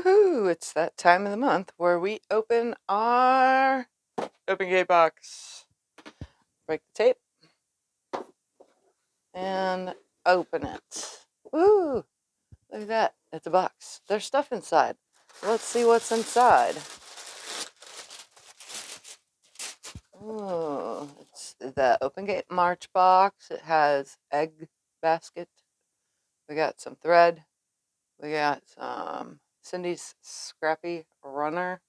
Woohoo! It's that time of the month where we open our Open Gate box. Break the tape and open it. Woo! Look at that. It's a box. There's stuff inside. Let's see what's inside. Oh, it's the Open Gate March box. It has egg basket. We got some thread. We got some Cindy's Scrappy Runner.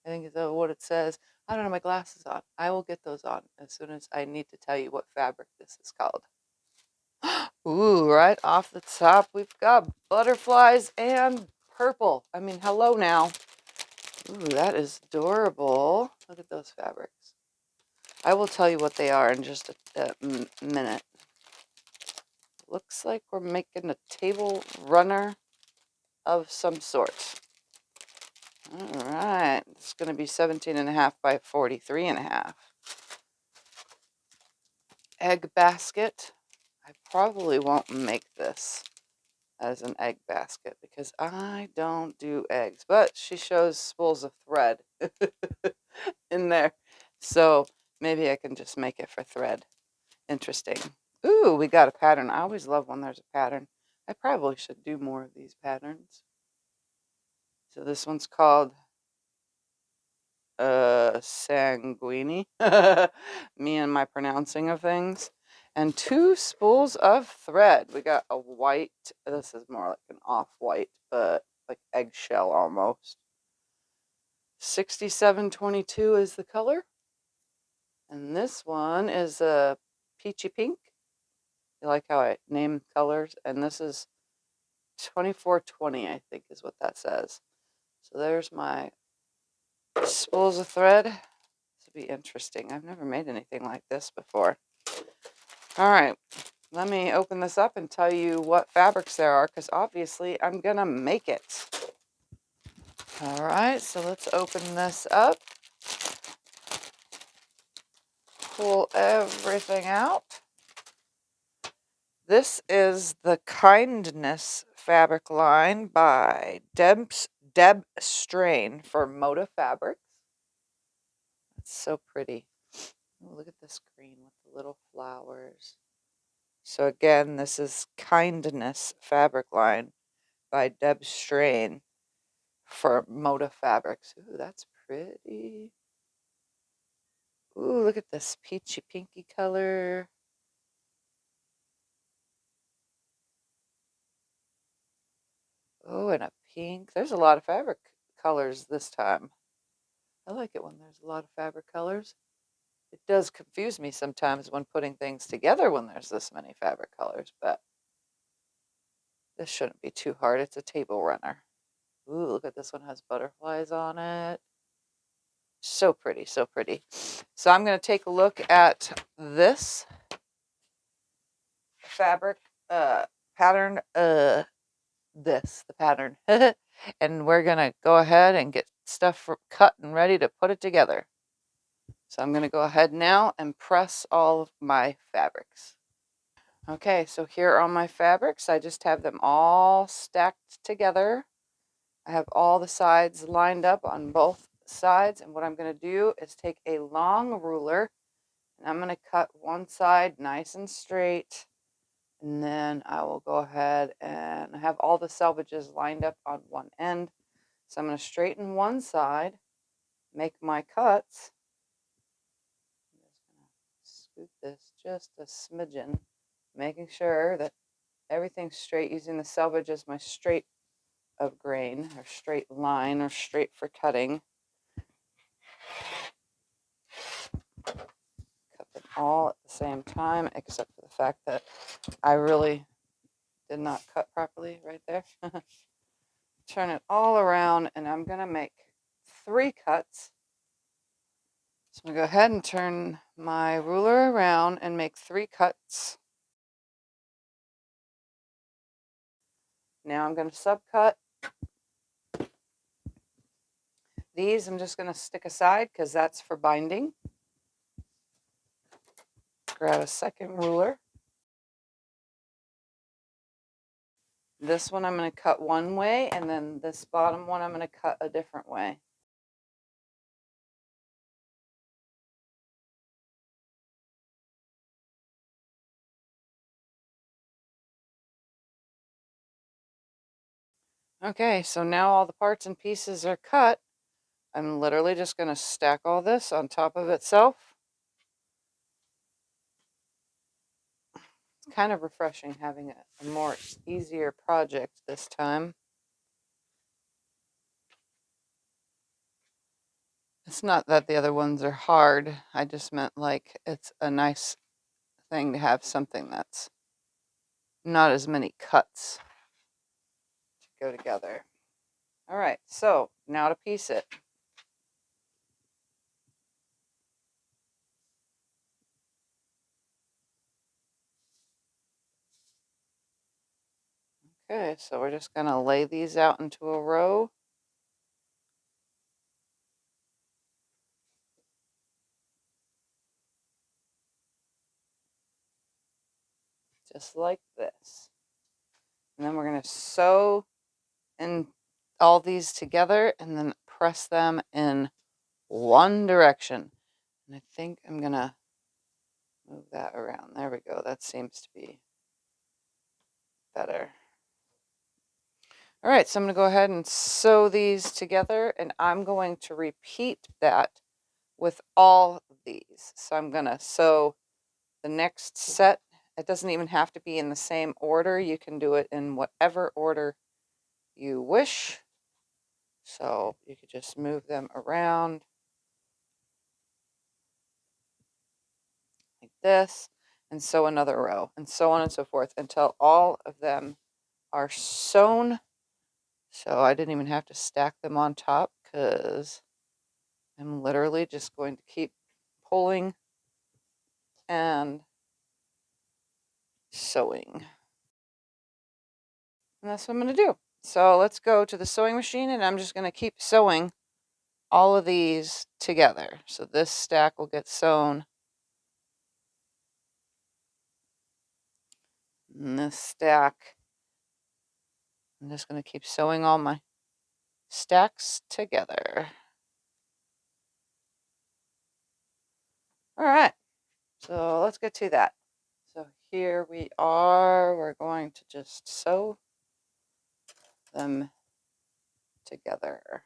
I think is what it says. I don't have my glasses on. I will get those on as soon as I need to tell you what fabric this is called. Ooh, right off the top, we've got butterflies and purple. I mean, hello now. Ooh, that is adorable. Look at those fabrics. I will tell you what they are in just a minute. Looks like we're making a table runner of some sort. All right, it's going to be 17.5 by 43.5. Egg basket. I probably won't make this as an egg basket because I don't do eggs, but she shows spools of thread in there, so maybe I can just make it for thread. Interesting. Ooh, we got a pattern. I always love when there's a pattern. I probably should do more of these patterns. So this one's called Sanguini. Me and my pronouncing of things. And 2 spools of thread. We got a white. This is more like an off-white, but like eggshell almost. 6722 is the color. And this one is a peachy pink. You like how I name colors? And this is 2420, I think is what that says. So there's my spools of thread. This will be interesting. I've never made anything like this before. All right, let me open this up and tell you what fabrics there are, because obviously I'm gonna make it. All right, so let's open this up. Pull everything out. This is the Kindness fabric line by Deb Strain for Moda Fabrics. It's so pretty. Oh, look at this green with the little flowers. So again, this is Kindness fabric line by Deb Strain for Moda Fabrics. Ooh, that's pretty. Ooh, look at this peachy pinky color. Oh, and a pink. There's a lot of fabric colors this time. I like it when there's a lot of fabric colors. It does confuse me sometimes when putting things together when there's this many fabric colors, but this shouldn't be too hard. It's a table runner. Ooh, look at this one, has butterflies on it. So pretty, so pretty. So I'm going to take a look at this fabric pattern, the pattern. And we're going to go ahead and get stuff cut and ready to put it together. So I'm going to go ahead now and press all of my fabrics. Okay, so here are my fabrics. I just have them all stacked together. I have all the sides lined up on both sides, and what I'm going to do is take a long ruler and I'm going to cut one side nice and straight, and then I will go ahead and have all the selvages lined up on one end. So I'm going to straighten one side, make my cuts. I'm just going to scoot this just a smidgen, making sure that everything's straight, using the selvage as my straight of grain, or straight line, or straight for cutting. Cut them all at the same time, except for the fact that I really did not cut properly right there. Turn it all around, and I'm going to make 3 cuts. So I'm going to go ahead and turn my ruler around and make 3 cuts. Now I'm going to subcut. These I'm just going to stick aside because that's for binding. Grab a second ruler. This one I'm going to cut one way, and then this bottom one I'm going to cut a different way. Okay, so now all the parts and pieces are cut. I'm literally just going to stack all this on top of itself. It's kind of refreshing having a more easier project this time. It's not that the other ones are hard. I just meant like it's a nice thing to have something that's not as many cuts to go together. All right, so now to piece it. Okay, so we're just gonna lay these out into a row. Just like this. And then we're gonna sew in all these together and then press them in one direction. And I think I'm gonna move that around. There we go. That seems to be better. All right, so I'm going to go ahead and sew these together, and I'm going to repeat that with all of these. So I'm going to sew the next set. It doesn't even have to be in the same order. You can do it in whatever order you wish. So you could just move them around like this, and sew another row, and so on and so forth until all of them are sewn. So I didn't even have to stack them on top because I'm literally just going to keep pulling and sewing. And that's what I'm going to do. So let's go to the sewing machine, and I'm just going to keep sewing all of these together. So this stack will get sewn. And this stack, I'm just going to keep sewing all my stacks together. All right, so let's get to that. So here we are. We're going to just sew them together.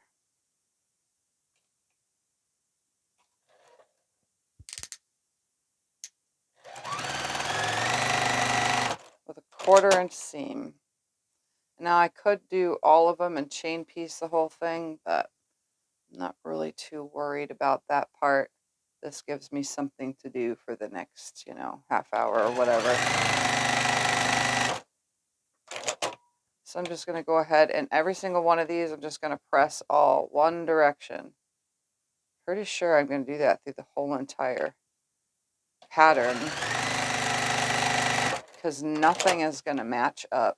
With a 1/4 inch seam. Now I could do all of them and chain piece the whole thing, but I'm not really too worried about that part. This gives me something to do for the next, half hour or whatever. So I'm just going to go ahead, and every single one of these, I'm just going to press all one direction. Pretty sure I'm going to do that through the whole entire pattern because nothing is going to match up.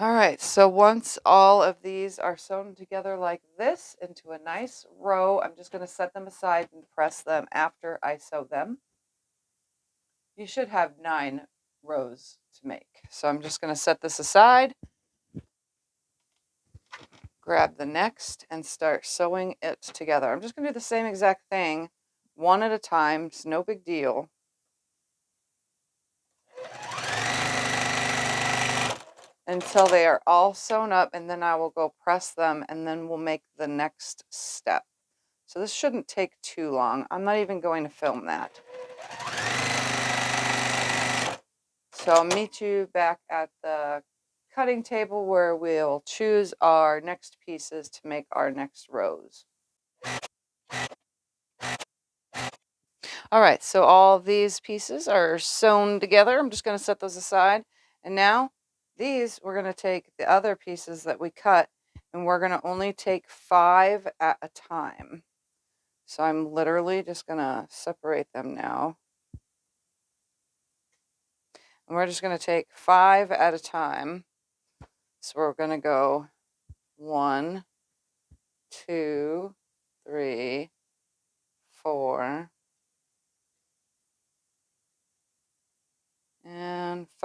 All right, so once all of these are sewn together like this into a nice row, I'm just going to set them aside and press them after I sew them. You should have 9 rows to make. So I'm just going to set this aside, grab the next, and start sewing it together. I'm just going to do the same exact thing one at a time. It's no big deal. Until they are all sewn up, and then I will go press them, and then we'll make the next step. So this shouldn't take too long. I'm not even going to film that. So I'll meet you back at the cutting table where we'll choose our next pieces to make our next rows. All right, so all these pieces are sewn together. I'm just going to set those aside. And now these, we're going to take the other pieces that we cut, and we're going to only take 5 at a time. So I'm literally just going to separate them now. And we're just going to take 5 at a time. So we're going to go 1, 2, 3, 4,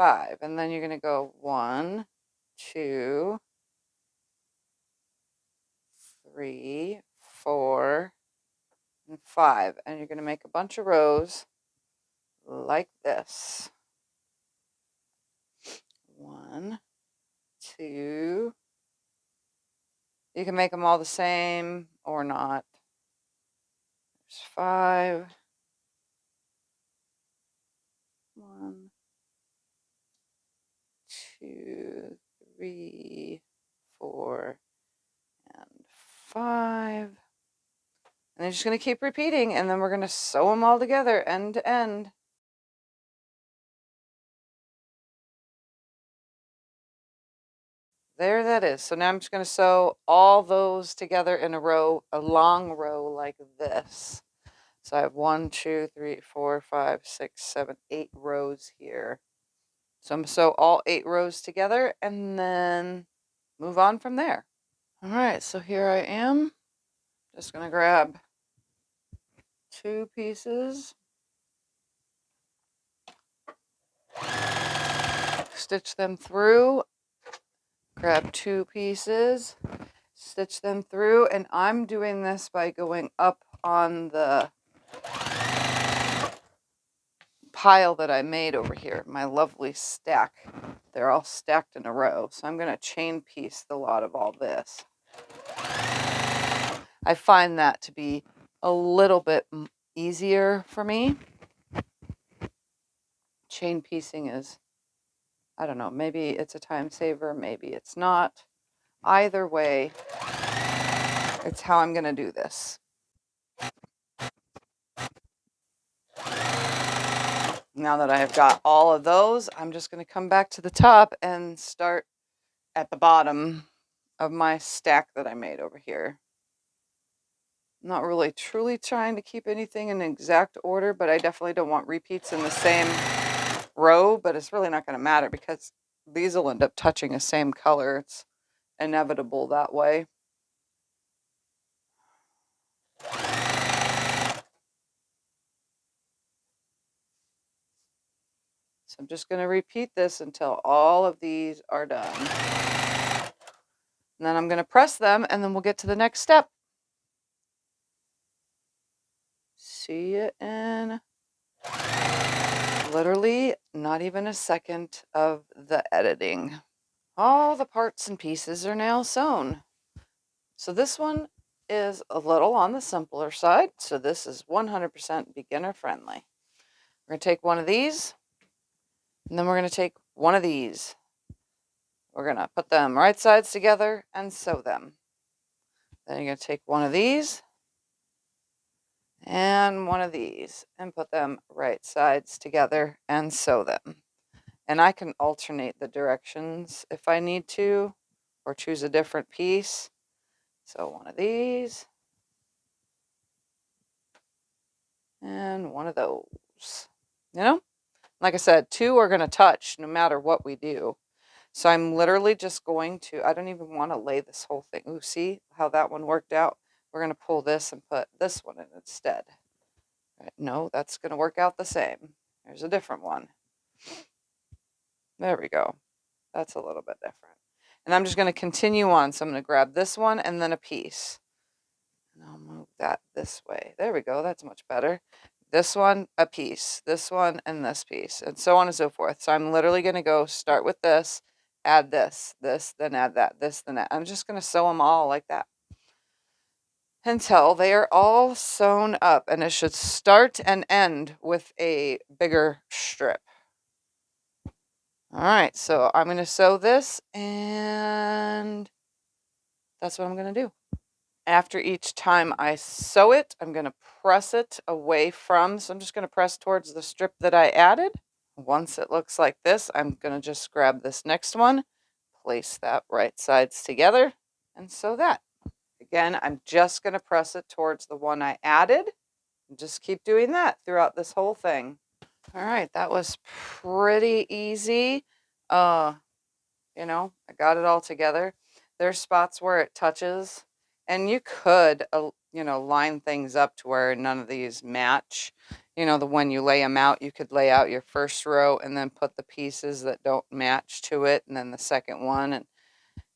5. And then you're going to go 1, 2, 3, 4, and 5. And you're going to make a bunch of rows like this. 1, 2. You can make them all the same or not. There's 5. 1, 2, 3, 4, and 5. And you're just going to keep repeating, and then we're going to sew them all together end to end. There that is. So now I'm just going to sew all those together in a row, a long row like this. So I have 1, 2, 3, 4, 5, 6, 7, 8 rows here. So I'm going to sew all 8 rows together and then move on from there. All right, so here I am. Just going to grab 2 pieces, stitch them through, grab 2 pieces, stitch them through, and I'm doing this by going up on the pile that I made over here, my lovely stack. They're all stacked in a row, so I'm going to chain piece the lot of all this. I find that to be a little bit easier for me. Chain piecing is, I don't know, maybe it's a time saver, maybe it's not. Either way, it's how I'm going to do this. Now that I have got all of those, I'm just going to come back to the top and start at the bottom of my stack that I made over here. I'm not really truly trying to keep anything in exact order, but I definitely don't want repeats in the same row, but it's really not going to matter because these will end up touching the same color. It's inevitable that way. So I'm just going to repeat this until all of these are done. And then I'm going to press them, and then we'll get to the next step. See you in literally not even a second of the editing. All the parts and pieces are now sewn. So this one is a little on the simpler side. So this is 100% beginner friendly. We're going to take one of these, and then we're going to take one of these. We're going to put them right sides together and sew them. Then you're going to take one of these and one of these and put them right sides together and sew them. And I can alternate the directions if I need to, or choose a different piece. So one of these and one of those. You know, like I said, 2 are going to touch no matter what we do. So I'm literally just going to, I don't even want to lay this whole thing. Ooh, see how that one worked out? We're going to pull this and put this one in instead. Right, no, that's going to work out the same. There's a different one. There we go. That's a little bit different. And I'm just going to continue on. So I'm going to grab this one and then a piece. And I'll move that this way. There we go. That's much better. This one, a piece. This one, and this piece. And so on and so forth. So I'm literally going to go start with this, add this, then add that, this, then that. I'm just going to sew them all like that until they are all sewn up. And it should start and end with a bigger strip. All right, so I'm going to sew this, and that's what I'm going to do. After each time I sew it, I'm going to press it away from, so I'm just going to press towards the strip that I added. Once it looks like this, I'm going to just grab this next one, place that right sides together, and sew that. Again, I'm just going to press it towards the one I added, and just keep doing that throughout this whole thing. All right, that was pretty easy. You know, I got it all together. There's spots where it touches, and you could, you know, line things up to where none of these match. you know, the when you lay them out, you could lay out your first row and then put the pieces that don't match to it, and then the second one, and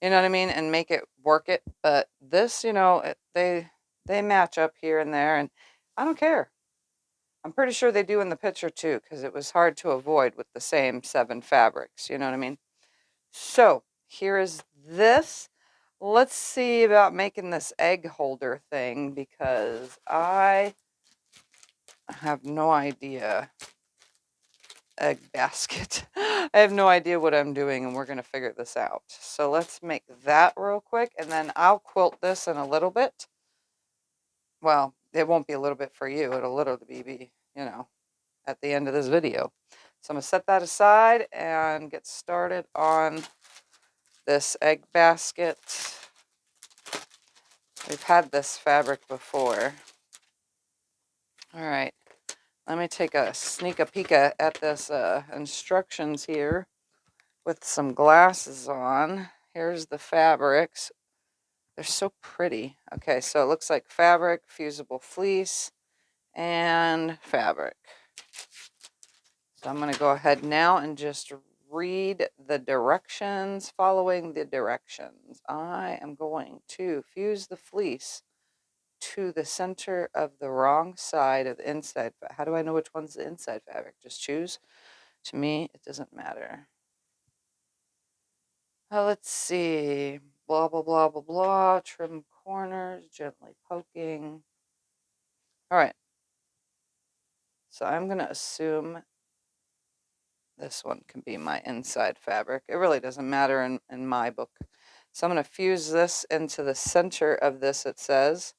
you know what I mean, and make it work it. But this, you know, they match up here and there, and I don't care. I'm pretty sure they do in the picture too, because it was hard to avoid with the same 7 fabrics. You know what I mean? So here is this. Let's see about making this egg holder thing, because I have no idea. Egg basket. I have no idea what I'm doing, and we're going to figure this out. So let's make that real quick, and then I'll quilt this in a little bit. Well, it won't be a little bit for you. It'll literally be, you know, at the end of this video. So I'm going to set that aside and get started on this egg basket. We've had this fabric before. All right, let me take a sneak a peek at this instructions here with some glasses on. Here's the fabrics. They're so pretty. Okay, so it looks like fabric, fusible fleece, and fabric. So I'm going to go ahead now and just read the directions, following the directions. I am going to fuse the fleece to the center of the wrong side of the inside. How do I know which one's the inside fabric? Just choose. To me, it doesn't matter. Let's see. Blah, blah, blah, blah, blah. Trim corners, gently poking. All right. So I'm going to assume this one can be my inside fabric. It really doesn't matter in my book. So I'm going to fuse this into the center of this, it says.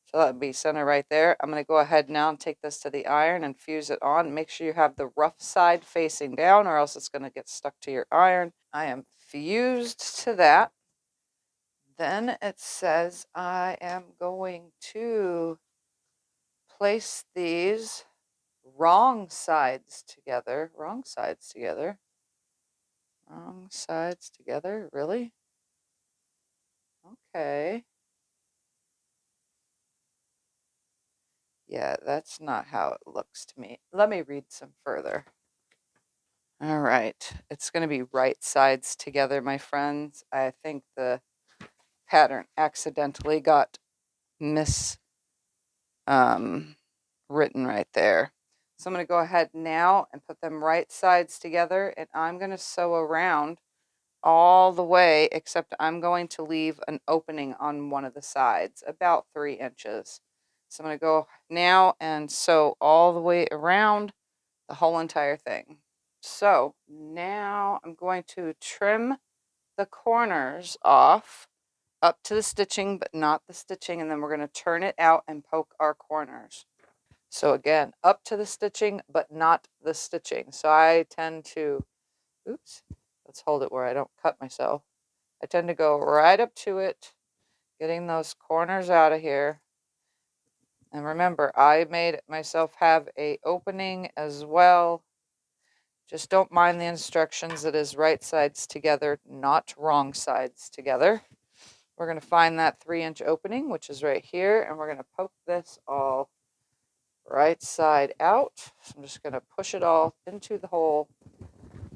So that would be center right there. I'm going to go ahead now and take this to the iron and fuse it on. Make sure you have the rough side facing down, or else it's going to get stuck to your iron. I am fused to that. Then it says I am going to place these wrong sides together. Wrong sides together. Wrong sides together? Really? Okay. Yeah, that's not how it looks to me. Let me read some further. All right. It's going to be right sides together, my friends. I think the pattern accidentally got written right there. So I'm going to go ahead now and put them right sides together, and I'm going to sew around all the way, except I'm going to leave an opening on one of the sides, about 3 inches. So I'm going to go now and sew all the way around the whole entire thing. So now I'm going to trim the corners off up to the stitching, but not the stitching, and then we're going to turn it out and poke our corners. So again, up to the stitching, but not the stitching. So I tend to, oops, let's hold it where I don't cut myself. I tend to go right up to it, getting those corners out of here. And remember, I made myself have a opening as well. Just don't mind the instructions. It is right sides together, not wrong sides together. We're going to find that 3-inch opening, which is right here, and we're going to poke this all right side out. So I'm just going to push it all into the hole,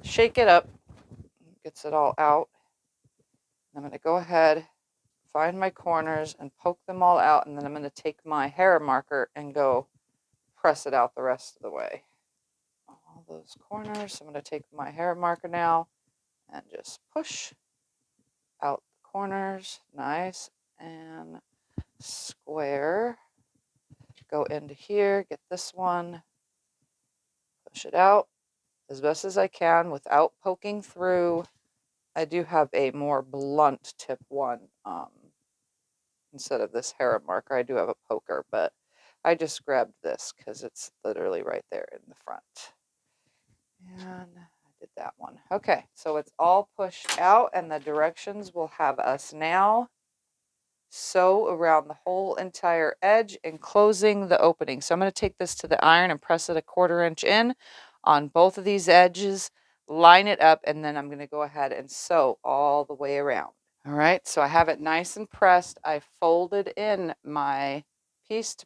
shake it up, gets it all out. I'm going to go ahead, find my corners and poke them all out, and then I'm going to take my hair marker and go press it out the rest of the way. All those corners. I'm going to take my hair marker now and just push out the corners. Nice and square. Go into here, get this one, push it out as best as I can without poking through. I do have a more blunt tip one instead of this hair marker. I do have a poker, but I just grabbed this because it's literally right there in the front. And I did that one. Okay, so it's all pushed out, and the directions will have us now sew around the whole entire edge, enclosing the opening. So I'm going to take this to the iron and press it a 1/4 inch in on both of these edges, line it up, and then I'm going to go ahead and sew all the way around. All right, so I have it nice and pressed. I folded in my piece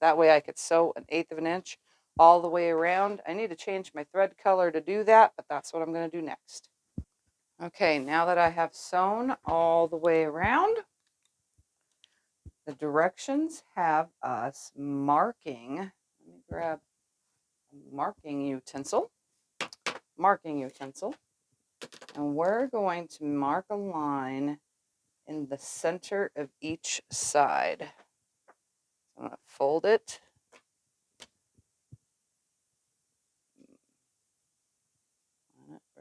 that way I could sew 1/8 of an inch all the way around. I need to change my thread color to do that, but that's what I'm going to do next. Okay, now that I have sewn all the way around, the directions have us marking. Let me grab a marking utensil, and we're going to mark a line in the center of each side. I'm going to fold it.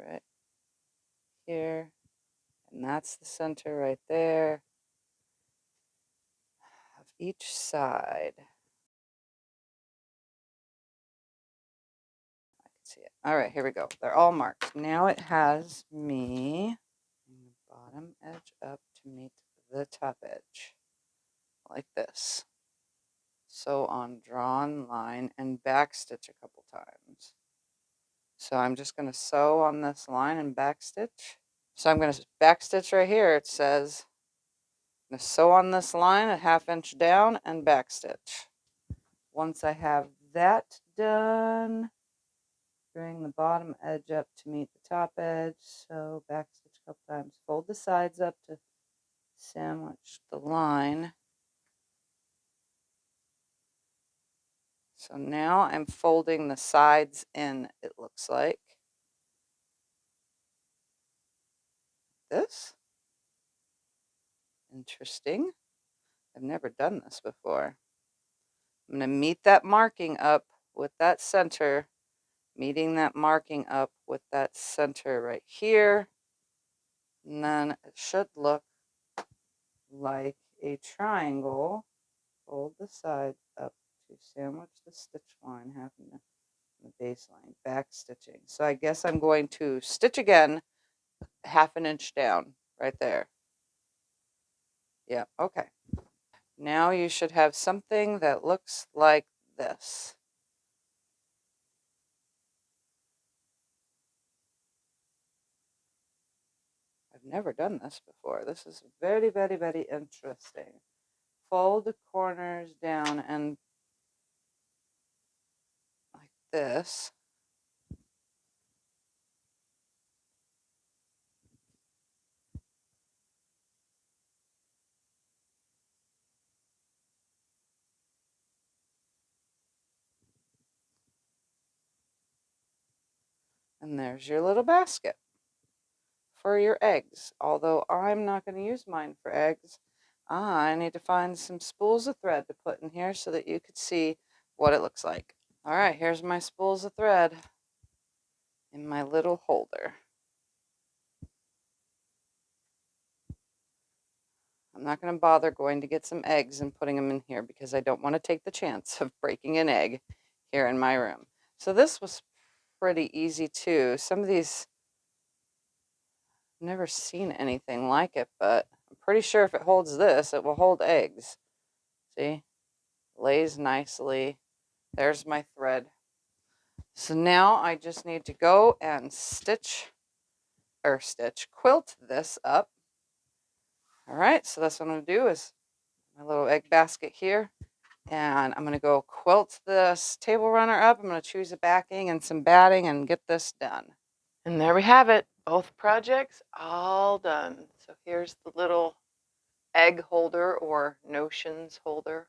Right here, and that's the center right there of each side. I can see it. All right, here we go. They're all marked. Now it has me bring the bottom edge up to meet the top edge, like this. Sew on drawn line and backstitch a couple times. So I'm just going to sew on this line and backstitch. So I'm going to backstitch right here. It says, I'm going to sew on this line a 1/2 inch down and backstitch. Once I have that done, bring the bottom edge up to meet the top edge. So backstitch a couple times. Fold the sides up to sandwich the line. So now I'm folding the sides in, it looks like. This. Interesting. I've never done this before. I'm going to meet that marking up with that center, meeting that marking up with that center right here. And then it should look like a triangle. Fold the sides up to sandwich the stitch line, half in the baseline, back stitching. So I guess I'm going to stitch again, 1/2 inch down, right there. Yeah, okay. Now you should have something that looks like this. I've never done this before. This is very, very, very interesting. Fold the corners down and like this. And there's your little basket for your eggs. Although I'm not going to use mine for eggs, I need to find some spools of thread to put in here so that you could see what it looks like. All right, here's my spools of thread in my little holder. I'm not going to bother going to get some eggs and putting them in here because I don't want to take the chance of breaking an egg here in my room. So this was pretty easy too. Some of these, I've never seen anything like it, but I'm pretty sure if it holds this, it will hold eggs. See? Lays nicely. There's my thread. So now I just need to go and quilt this up. All right, so that's what I'm going to do is my little egg basket here. And I'm going to go quilt this table runner up. I'm going to choose a backing and some batting and get this done. And there we have it. Both projects all done. So here's the little egg holder or notions holder.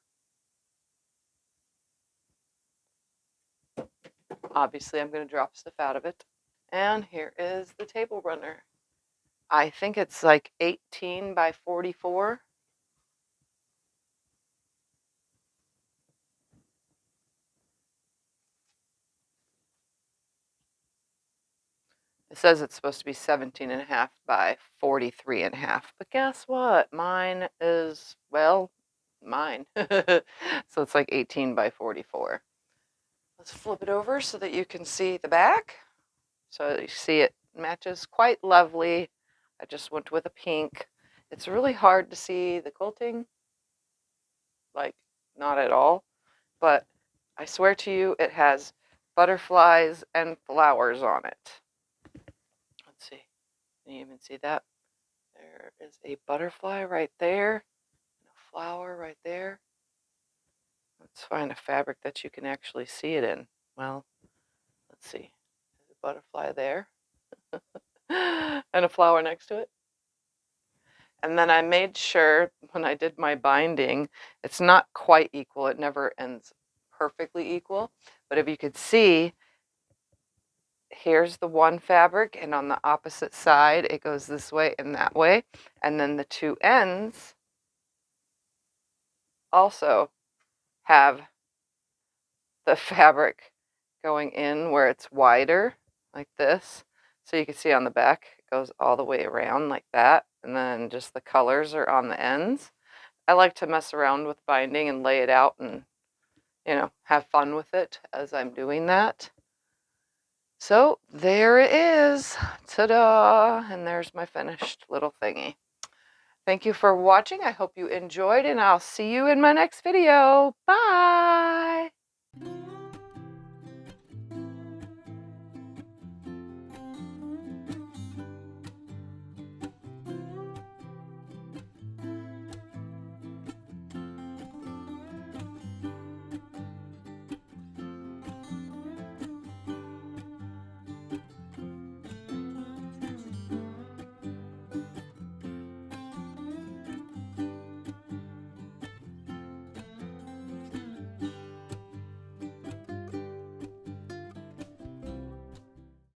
Obviously, I'm going to drop stuff out of it. And here is the table runner. I think it's like 18 by 44. It says it's supposed to be 17.5 by 43.5. But guess what? Mine is, well, mine. So it's like 18 by 44. Let's flip it over so that you can see the back. So you see it matches quite lovely. I just went with a pink. It's really hard to see the quilting, like not at all, but I swear to you it has butterflies and flowers on it. Let's see. Can you even see that? There is a butterfly right there and a flower right there. Let's Let's find a fabric that you can actually see it in. Well, let's see. There's a butterfly there. And a flower next to it. And then I made sure when I did my binding, it's not quite equal. It never ends perfectly equal. But if you could see, here's the one fabric, and on the opposite side, it goes this way and that way. And then the two ends also have the fabric going in where it's wider, like this. So you can see on the back, it goes all the way around like that. And then just the colors are on the ends. I like to mess around with binding and lay it out and, you know, have fun with it as I'm doing that. So there it is. Ta-da! And there's my finished little thingy. Thank you for watching. I hope you enjoyed, and I'll see you in my next video. Bye!